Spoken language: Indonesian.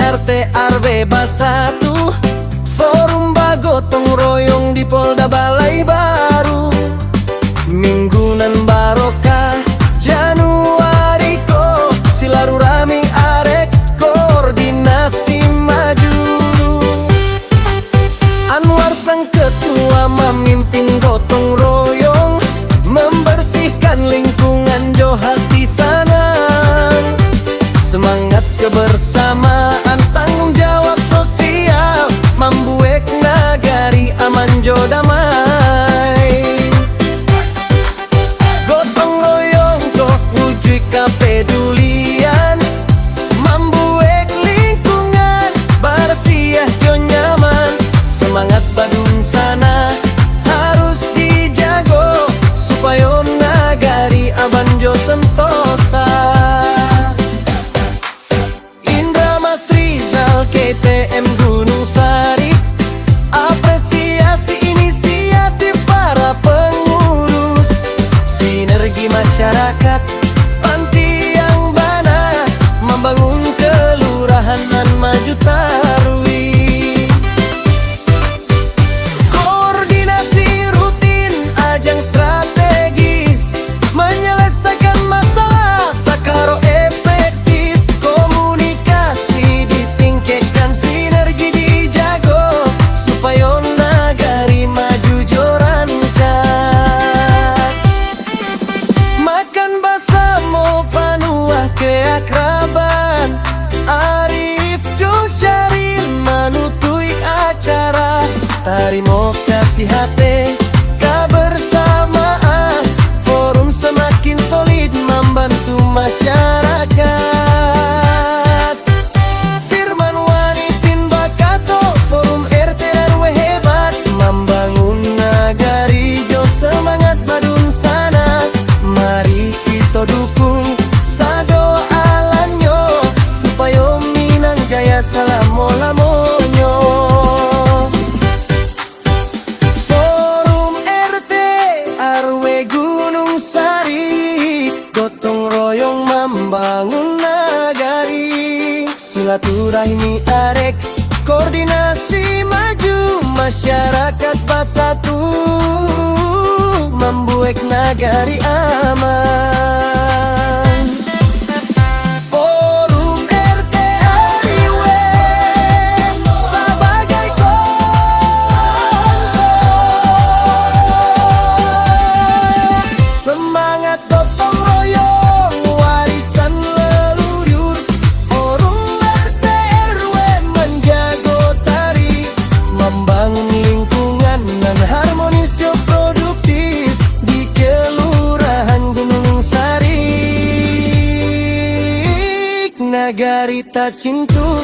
RT RW Basatu, forum bagotong royong di Polda Balai Baru. Minggunan barokah Januari ko, silarurami arek koordinasi maju. Anwar sang ketua memimpin gotong royong, membersihkan lingkungan Johati Sanang. Semangat kebersamaan, tanggung jawab sosial, membuat nagari aman jo damai. Gotong royong ko wujud kepedulian, membuat lingkungan bersih jo nyaman. Semangat badun sana harus dijago, supaya nagari aman jo sentosa. KTM Gunung Sari, apresiasi inisiatif para pengurus. Sinergi masyarakat Panti yang Bana, membangun kelurahan dan maju tarui. Koordinasi rutin, ajang strategis, menyelesaikan masalah sakaro efektif. Komunikasi ditingkatkan, sinergi dijago, supaya nagari maju jo rancak. Makan basamo panuah keakraban, Arif jo Syaril manutui acara. Tarimo kasih hati kebersamaan, forum semakin solid membantu masyarakat. Firman Wanitin Bakato, forum RT RW hebat, membangun nagari jo semangat badun sana. Mari kita dukung sado alanyo, supaya Minang Jaya salamo-lamonyo. Forum RT RW Gunung Sari, gotong royong membangun nagari. Silaturahmi arek koordinasi maju, masyarakat Basatu membuat nagari aman. Forum RT RW sebagai semangat gotong royong, warisan leluhur. Forum RT RW menjago tari, membangun lingkungan dan harmonis jo produktif di Kelurahan Gunung Sari, nagari Tacintu.